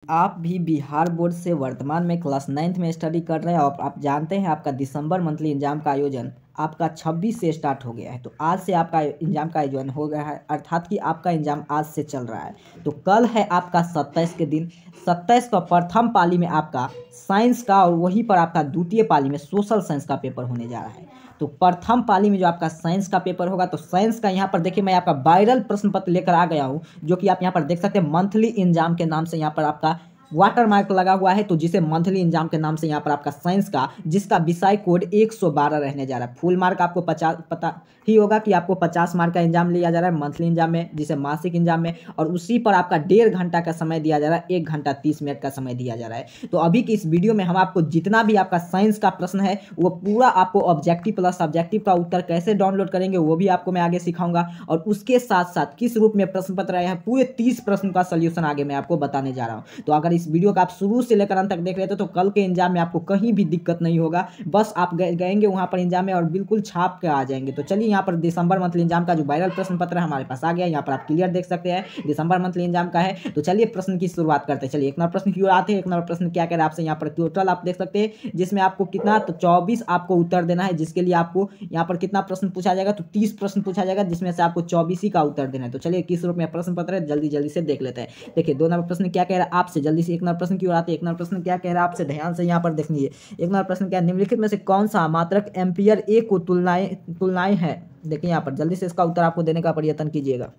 आप भी बिहार बोर्ड से वर्तमान में क्लास 9th में स्टडी कर रहे हैं और आप जानते हैं आपका दिसंबर मंथली एग्जाम का आयोजन आपका 26 से स्टार्ट हो गया है। तो आज से आपका एग्जाम का आयोजन हो गया है, अर्थात कि आपका एग्जाम आज से चल रहा है। तो कल है आपका 27 के दिन। 27 का प्रथम पाली में आपका साइंस का और वहीं पर आपका द्वितीय पाली में सोशल साइंस का पेपर होने जा रहा है। तो प्रथम पाली में जो आपका साइंस का पेपर होगा, तो साइंस का यहाँ पर देखिए मैं आपका वायरल प्रश्न पत्र लेकर आ गया हूँ, जो कि आप यहाँ पर देख सकते हैं मंथली एग्जाम के नाम से यहाँ पर आपका वाटर मार्क लगा हुआ है। तो जिसे मंथली एग्जाम के नाम से यहाँ पर आपका साइंस का, जिसका विषय कोड 112 रहने जा रहा है। फुल मार्क आपको 50 पता ही होगा कि आपको 50 मार्क का एग्जाम लिया जा रहा है मंथली एग्जाम में, जिसे मासिक एग्जाम में, और उसी पर आपका 1.5 घंटा का समय दिया जा रहा है, 1 घंटा 30 मिनट का समय दिया जा रहा है। तो अभी की इस वीडियो में हम आपको जितना भी आपका साइंस का प्रश्न है वो पूरा आपको ऑब्जेक्टिव प्लस सब्जेक्टिव का उत्तर कैसे डाउनलोड करेंगे वो भी आपको मैं आगे सिखाऊंगा, और उसके साथ साथ किस रूप में प्रश्न पत्र आए हैं, पूरे 30 प्रश्न का सोल्यूशन आगे मैं आपको बताने जा रहा हूं। तो अगर इस वीडियो का आप शुरू से लेकर अंत तक देख रहे थे तो कल के एग्जाम में आपको कहीं भी दिक्कत नहीं होगा, बस आप गएंगे वहां पर एग्जाम में और बिल्कुल छाप के आ जाएंगे। तो चलिए यहाँ पर दिसंबर मंथली एग्जाम का जो वायरल प्रश्न पत्र है हमारे पास आ गया, यहाँ पर आप क्लियर देख सकते हैं दिसंबर मंथली एग्जाम का है। तो चलिए प्रश्न की शुरुआत करते हैं। चलिए एक नंबर प्रश्न क्यों आते हैं, एक नंबर प्रश्न क्या कह रहा है आपसे, यहाँ पर टोटल आप देख सकते हैं जिसमें आपको कितना, तो 24 आपको उत्तर देना है, जिसके लिए आपको यहाँ पर कितना प्रश्न पूछा जाएगा, तो 30 प्रश्न पूछा जाएगा, जिसमें से आपको 24 ही का उत्तर देना है। तो चलिए किस रूप में प्रश्न पत्र है जल्दी जल्दी से देख लेते हैं। देखिए 2 नंबर प्रश्न क्या कह रहा है आपसे, जल्दी से। एक नंबर प्रश्न क्यों आते हैं, एक नंबर प्रश्न क्या कह रहा है आपसे, ध्यान से यहाँ पर देखिए। एक नंबर प्रश्न क्या, निम्नलिखित में से कौन सा मात्रक एम्पियर ए को तुलनाएं है। देखिए यहाँ पर जल्दी से इसका उत्तर आपको देने का प्रयत्न कीजिएगा।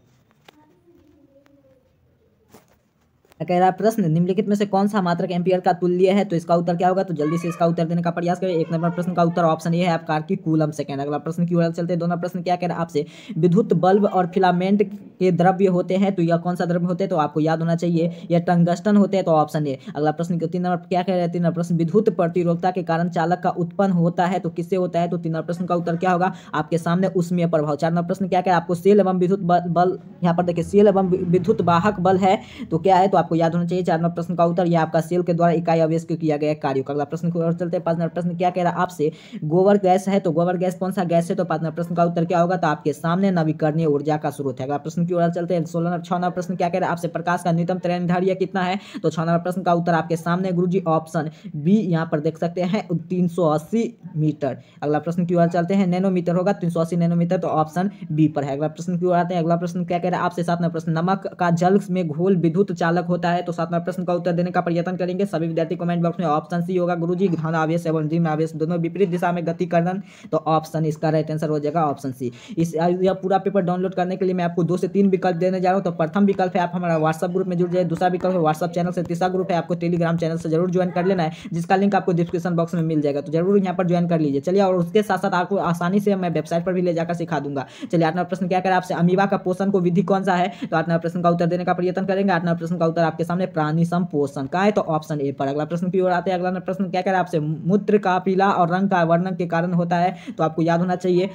कह रहा है प्रश्न, निम्नलिखित में से कौन सा मात्रक एम्पियर का तुल्य है, तो इसका उत्तर क्या होगा, तो जल्दी से इसका उत्तर देने का प्रयास करें। एक नंबर प्रश्न का उत्तर ऑप्शन ए है आपका की कूलम सेकंड। अगला प्रश्न की ओर चलते हैं। 2 नंबर प्रश्न क्या कह रहा है आपसे, विद्युत बल्ब और फिलामेंट के द्रव्य होते हैं, तो यह कौन सा द्रव्य होते हैं, तो आपको याद होना चाहिए यह टंगस्टन होते हैं, तो ऑप्शन ए। अगला प्रश्न 3 नंबर क्या कह रहे हैं, 3 नंबर प्रश्न, विद्युत प्रतिरोधकता के कारण चालक का उत्पन्न होता है, तो किससे होता है, तो 3 नंबर प्रश्न का उत्तर क्या होगा आपके सामने, उष्मीय प्रभाव। 4 नंबर प्रश्न क्या कह रहा है आपको, सेल एवं विद्युत बल, यहाँ पर देखिए सेल एवं विद्युत वाहक बल है, तो क्या है, तो आपको याद होना चाहिए 4 नंबर प्रश्न का उत्तर यह आपका सेल के द्वारा इकाई आवेश को किया गया कार्य का। अगला प्रश्न की ओर चलते हैं। 5 नंबर प्रश्न क्या कह रहा है आपसे, गोबर गैस है, तो गोबर गैस कौन सा गैस है, तो 5 नंबर प्रश्न का उत्तर क्या होगा, तो आपके सामने नवीकरणीय ऊर्जा का स्रोत है। अगला प्रश्न की ओर चलते हैं। 6 नंबर प्रश्न क्या कह रहा है आपसे, प्रकाश का न्यूनतम तरंगदैर्घ्य कितना है, तो 6 नंबर प्रश्न का उत्तर आपके सामने गुरुजी ऑप्शन बी यहाँ पर देख सकते हैं 380 मीटर। अगला प्रश्न की ओर चलते हैं। नैनोमीटर होगा 380 नैनोमीटर, तो ऑप्शन बी पर है। अगला प्रश्न की ओर आते हैं। अगला प्रश्न क्या कह रहा है आपसे, 7 नंबर प्रश्न, नमक का जल में घोल विद्युत चालक होता है, तो 7 नंबर प्रश्न का उत्तर देने का प्रयत्न करेंगे सभी विद्यार्थी। कमेंट बॉक्स में ऑप्शन सी होगा गुरुजी, घन आवेश एवं ऋण आवेश दोनों विपरीत दिशा में गति करना, तो ऑप्शन इसका राइट आंसर हो जाएगा ऑप्शन सी। इस यह पूरा पेपर डाउनलोड करने के लिए मैं आपको 2 से 3 विकल्प देने जा रहा हूं। तो प्रथम विकल्प है आप हमारा व्हाट्सएप ग्रुप में जुड़ जाए, दूसरा विकल्प है व्हाट्सएप चैनल से, तीसरा ग्रुप है आपको टेलीग्राम चैनल से जरूर ज्वाइन कर लेना है, जिसका लिंक आपको डिस्क्रिप्शन बॉक्स में मिल जाएगा, तो जरूर यहाँ पर ज्वाइन कर लीजिए। चलिए, और उसके साथ साथ आपको आसानी से मैं वेबसाइट पर भी ले जाकर सिखा दूंगा। चलिए 8 नंबर प्रश्न क्या करें आपसे, अमीबा का पोषण को विधि कौन सा है, तो 8 नंबर प्रश्न का उत्तर देने का प्रयत्न करेंगे। 8 नंबर प्रश्न का उत्तर आपके सामने प्राणी संपोषण का है, तो ऑप्शन ए पर। अगला प्रश्न की ओर आते हैं। अगला प्रश्न क्या कह रहा है आपसे, मूत्र का पीला और रंग का वर्णन के कारण होता है, तो आपको याद होना चाहिए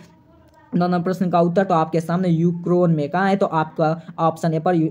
9 नंबर प्रश्न का उत्तर तो आपके सामने यूक्रोन में कहाँ है, तो आपका ऑप्शन ए पर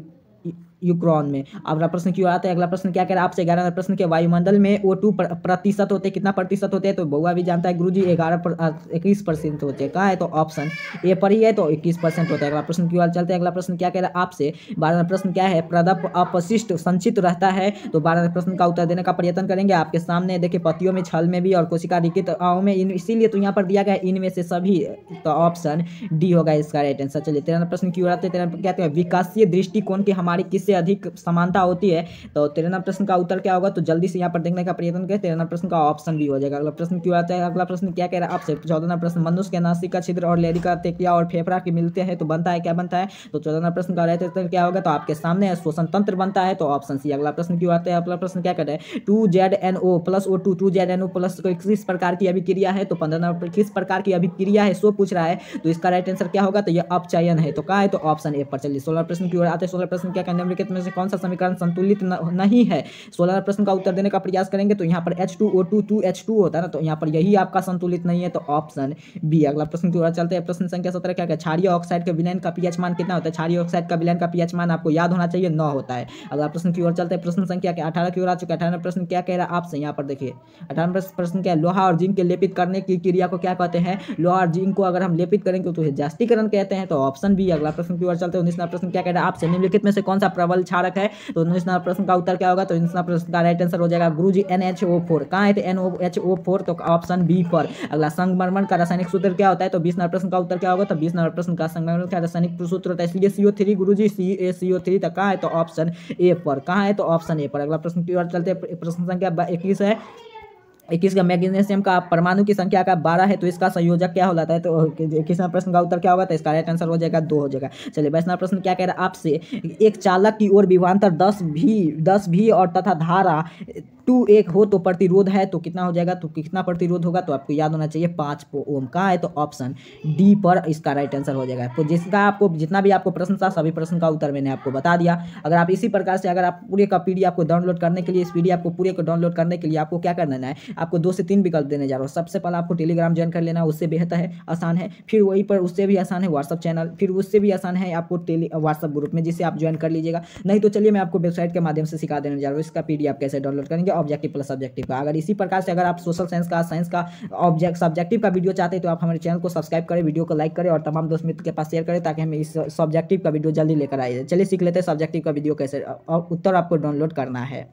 यूक्रोन में। अगला प्रश्न क्यों आता है। अगला प्रश्न क्या कह रहा है आपसे, 11 प्रश्न के वायुमंडल में O2 प्रतिशत होते हैं, कितना प्रतिशत होते हैं, तो बउआ भी जानता है गुरुजी 21% होते हैं, कहाँ है, तो ऑप्शन ए पर ही है, तो 21% होता है। अगला प्रश्न क्यों चलते हैं। अगला प्रश्न क्या कह रहा है आपसे, 12 प्रश्न क्या है, प्रदप अपशिष्ट संचित रहता है, तो 12 प्रश्न का उत्तर देने का प्रयत्न करेंगे। आपके सामने देखिए पतियों में, छल में भी और कोशिका रिकित में, इसीलिए तो यहाँ पर दिया गया इनमें से सभी, तो ऑप्शन डी होगा इसका राइट आंसर। चलिए 13 प्रश्न क्यों आते हैं। 13 कहते हैं विकासीय दृष्टिकोण की हमारी किससे अधिक समानता होती है, तो 13 प्रश्न का उत्तर क्या होगा, तो जल्दी से यहाँ पर देखने का प्रयत्न करें। 13 प्रश्न का ऑप्शन भी हो जाएगा। अगला प्रश्न क्यों आता है। अगला प्रश्न क्या कह रहा है आपसे, 14 प्रश्न, मनुष्य के नासिका छिद्र और लेरिका तंत्रिका और फेफड़ा के मिलते हैं तो बनता है, क्या बनता है, तो 14 प्रश्न का रहता है क्या होगा, तो आपके सामने श्वसन तंत्र बनता है, तो ऑप्शन सी। अगला प्रश्न क्यों आता है। अगला प्रश्न क्या कह रहा है, 2ZNO plus O2 2ZNO plus किस प्रकार की अभिक्रिया है, तो 15 किस प्रकार की अभिक्रिया है सो पूछ रहा है, तो इसका राइट आंसर क्या होगा, तो यह अपचयन है, तो क्या है, तो ऑप्शन ए पर। चलिए 16 प्रश्न की ओर आते हैं। 16 प्रश्न क्या कहने निम्नलिखित में से कौन सा समीकरण संतुलित नहीं है, 16 प्रश्न का उत्तर देने का प्रयास करेंगे। तो यहाँ पर H2O2 2H2 होता है ना, तो यहाँ पर यही आपका संतुलित नहीं है, तो ऑप्शन बी। अगला प्रश्न की ओर चलते हैं। प्रश्न संख्या 17 क्या है, क्षारीय ऑक्साइड के विलयन का पीएच मान कितना होता है, क्षारीय ऑक्साइड का विलयन का पीएच मान आपको याद होना चाहिए 9 होता है। अगला प्रश्न की ओर चलते हैं। प्रश्न संख्या 18 की ओर आ चुका है। 18 प्रश्न क्या कह रहा है आपसे, यहाँ पर देखिए 18 प्रश्न क्या है, लोहा और जिंक के लेपित करने की क्रिया को क्या कहते हैं, लोहा और जिंक को अगर हम लेपित करेंगे तो जास्तीकरण कहते हैं, तो ऑप्शन बी। अगला प्रश्न की ओर चलते हैं। 19वां प्रश्न क्या कह रहा है आपसे, निम्नलिखित में से कौन सा प्रबल क्षारक है। तो 19 नंबर प्रश्न का उत्तर क्या होगा? तो 19 नंबर प्रश्न का राइट आंसर हो जाएगा गुरुजी NH4। कहाँ है? तो NOH4, तो ऑप्शन बी पर। अगला, संगमरमर का रासायनिक सूत्र क्या होता है? तो 20 नंबर प्रश्न का उत्तर क्या होगा? तो 20 नंबर प्रश्न का संगमरमर का रासायनिक सूत्र होता है इसलिए CO3 गुरुजी, CaCO3। तो कहाँ है? तो ऑप्शन ए पर। कहाँ है? तो ऑप्शन ए पर। अगला प्रश्न की ओर चलते हैं। प्रश्न संख्या 21 है। 21 का, मैग्नीशियम का परमाणु की संख्या का 12 है, तो इसका संयोजक क्या हो जाता है? तो 21वां प्रश्न का उत्तर क्या होगा? तो इसका राइट आंसर हो जाएगा 2 हो जाएगा। चलिए, 22वां प्रश्न क्या कह रहा है आपसे? एक चालक की ओर विभवांतर 10 भी और तथा धारा 2 हो तो प्रतिरोध है तो कितना हो जाएगा? तो कितना प्रतिरोध होगा? तो आपको याद होना चाहिए 5 ओम। कहाँ है? तो ऑप्शन डी पर इसका राइट आंसर हो जाएगा। तो जिसका आपको जितना भी आपको प्रश्न था सभी प्रश्न का उत्तर मैंने आपको बता दिया। अगर आप इसी प्रकार से, अगर आप पूरे का PDF को डाउनलोड करने के लिए, इस PDF को पूरे को डाउनलोड करने के लिए आपको क्या करना है? आपको 2 से 3 विकल्प देने जा रहा हूँ। सबसे पहले आपको टेलीग्राम ज्वाइन कर लेना, उससे बेहतर है, आसान है। फिर वहीं पर उससे भी आसान है व्हाट्सअप चैनल, फिर उससे भी आसान है आपको व्हाट्सअप ग्रुप में, जिसे आप ज्वाइन कर लीजिएगा। नहीं तो चलिए मैं आपको वेबसाइट के माध्यम से सिखा देने जा रहा हूँ इसका PDF कैसे डाउनलोड करेंगे, ऑब्जेक्टिव प्लस सब्जेक्टिव का। अगर इसी प्रकार से अगर आप सोशल साइंस का, साइंस का सब्जेक्टिव का वीडियो चाहते हैं तो आप हमारे चैनल को सब्सक्राइब करें, वीडियो को लाइक करें और तमाम दोस्त मित्र के पास शेयर करें ताकि हम इस सब्जेक्टिव का वीडियो जल्दी लेकर आए। चलिए सीख लेते हैं सब्जेक्टिव का वीडियो कैसे और उत्तर आपको डाउनलोड करना है।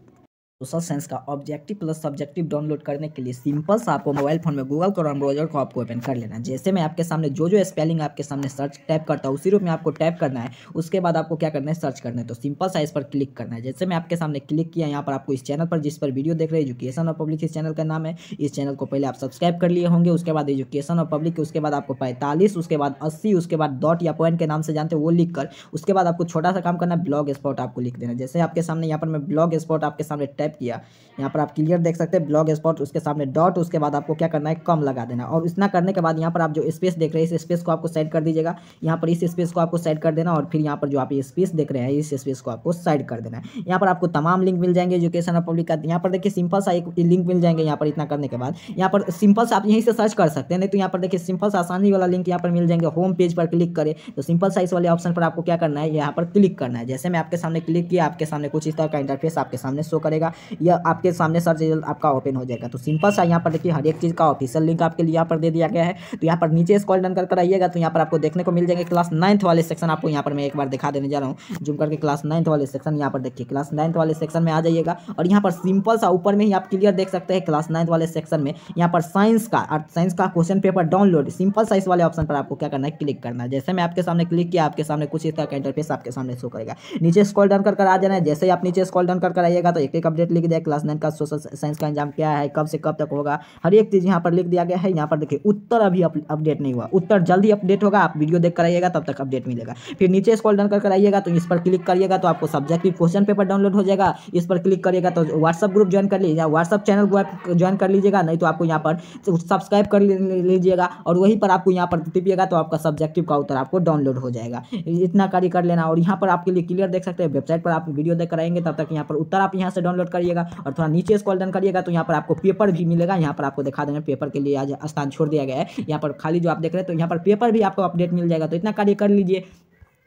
सोशल साइंस का ऑब्जेक्टिव प्लस सब्जेक्टिव डाउनलोड करने के लिए सिंपल सा आपको मोबाइल फोन में गूगल क्रोम ब्राउजर को आपको ओपन कर लेना है। जैसे मैं आपके सामने जो स्पेलिंग आपके सामने सर्च टाइप करता हूँ उसी रूप में आपको टाइप करना है। उसके बाद आपको क्या करना है? सर्च करना है। तो सिंपल सा इस पर क्लिक करना है। जैसे मैं आपके सामने क्लिक किया, यहाँ पर आपको इस चैनल पर, जिस पर वीडियो देख रहे हैं, एजुकेशन और पब्लिक इस चैनल का नाम है। इस चैनल को पहले आप सब्सक्राइब कर लिए होंगे, उसके बाद एजुकेशन और पब्लिक, उसके बाद आपको 45, उसके बाद 80, उसके बाद डॉट या पॉइंट के नाम से जानते हो वो लिख कर, उसके बाद आपको छोटा सा काम करना है, ब्लॉग स्पॉट आपको लिख देना। जैसे आपके सामने यहाँ पर मैं ब्लॉग स्पॉट आपके सामने टाइप किया, यहाँ पर आप क्लियर देख सकते हैं ब्लॉग स्पॉट, उसके सामने डॉट, उसके बाद आपको क्या करना है? कम लगा देना। और इतना करने के बाद यहाँ पर आप जो स्पेस देख रहे हैं इस स्पेस को आपको साइड कर दीजिएगा। यहाँ पर इस स्पेस को आपको साइड कर देना और फिर यहाँ पर जो आप ये स्पेस देख रहे हैं इस स्पेस को आपको साइड कर देना है। यहाँ पर आपको तमाम लिंक मिल जाएंगे एजुकेशन और पब्लिक का। यहाँ पर देखिए सिंपल सा एक लिंक मिल जाएंगे। यहाँ पर इतना करने के बाद यहाँ पर सिंपल सा आप यहीं से सर्च कर सकते हैं, नहीं तो यहाँ पर देखिए सिंपल सा आसानी वाला लिंक यहाँ पर मिल जाएंगे। होम पेज पर क्लिक करें तो सिंपल सा इस वाले ऑप्शन पर आपको क्या करना है? यहाँ पर क्लिक करना है। जैसे मैं आपके सामने क्लिक किया, आपके सामने कुछ इस तरह का इंटरफेस आपके सामने शो करेगा या आपके सामने सर्च रिजल्ट आपका ओपन हो जाएगा। तो सिंपल सा यहाँ पर देखिए हर एक चीज़ का ऑफिशियल लिंक आपके लिए यहाँ पर दे दिया गया है। तो यहाँ पर नीचे स्क्रॉल डाउन कर आइएगा तो यहाँ पर आपको देखने को मिल जाएंगे क्लास 9th वाले सेक्शन। आपको यहाँ पर मैं एक बार दिखा देने जा रहा हूँ जूम करके। क्लास 9th वाले सेक्शन यहाँ पर देखिए, क्लास 9th वाले सेक्शन में आ जाइएगा और यहाँ पर सिंपल सा ऊपर में ही आप क्लियर देख सकते हैं क्लास 9th वाले सेक्शन में यहाँ पर साइंस का क्वेश्चन पेपर डाउनलोड, सिंपल सा इस वाले ऑप्शन पर आपको क्या करना है? क्लिक करना है। जैसे मैं आपके सामने क्लिक किया, आपके सामने कुछ इस तरह का इंटरफेस आपके सामने शो करेगा। नीचे स्क्रॉल डाउन कर आ जाना है। जैसे ही आप नीचे स्क्रॉल डाउन कर आइएगा तो एक अपडेट लिख दिया क्लास 9 का सोशल साइंस का एग्जाम क्या है, कब से कब तक होगा, हर एक चीज़ यहाँ पर लिख दिया गया है। यहाँ पर देखिए उत्तर अभी अपडेट नहीं हुआ, उत्तर जल्दी अपडेट होगा। आप वीडियो देख कर आइएगा तब तक अपडेट मिलेगा। फिर नीचे स्क्रॉल डाउन कर आइएगा तो इस पर क्लिक करिएगा तो आपको सब्जेक्टिव क्वेश्चन पेपर डाउनलोड हो जाएगा। इस पर क्लिक करिएगा तो व्हाट्सअप ग्रुप ज्वाइन कर लीजिएगा, व्हाट्सअप चैनल ज्वाइन कर लीजिएगा, नहीं तो आपको यहाँ पर सब्सक्राइब कर लीजिएगा और वहीं पर आपको यहाँ पर टिपिएगा तो आपका सब्जेक्टिव का उत्तर आपको डाउनलोड हो जाएगा। इतना कार्य कर लेना। और यहाँ पर आपके लिए क्लियर देख सकते हैं वेबसाइट पर आप वीडियो देख कर आएंगे तब तक यहाँ पर उत्तर आप यहाँ से डाउनलोड करिएगा और थोड़ा नीचे स्क्रॉल डाउन करिएगा तो यहाँ पर आपको पेपर भी मिलेगा। यहाँ पर आपको दिखा देंगे पेपर के लिए आज स्थान छोड़ दिया गया है। यहाँ पर खाली जो आप देख रहे हैं तो यहाँ पर पेपर भी आपको अपडेट मिल जाएगा। तो इतना कार्य कर लीजिए।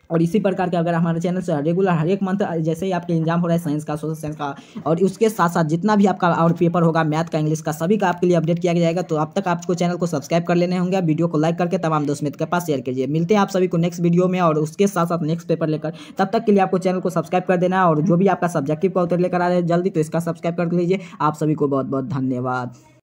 और इसी प्रकार के अगर हमारे चैनल से रेगुलर हर एक मंथ जैसे ही आपके एग्जाम हो रहा है साइंस का, सोशल साइंस का और उसके साथ साथ जितना भी आपका और पेपर होगा मैथ का, इंग्लिश का, सभी का आपके लिए अपडेट किया जाएगा। तो अब तक आपको चैनल को सब्सक्राइब कर लेने होंगे, वीडियो को लाइक करके तमाम दोस्त मित्र के पास शेयर कीजिए। मिलते हैं आप सभी को नेक्स्ट वीडियो में और उसके साथ साथ नेक्स्ट पेपर लेकर। तब तक के लिए आपको चैनल को सब्सक्राइब कर देना और जो भी आपका सब्जेक्टिव का उत्तर लेकर आ रहे हैं जल्दी तो इसका सब्सक्राइब कर लीजिए। आप सभी को बहुत बहुत धन्यवाद।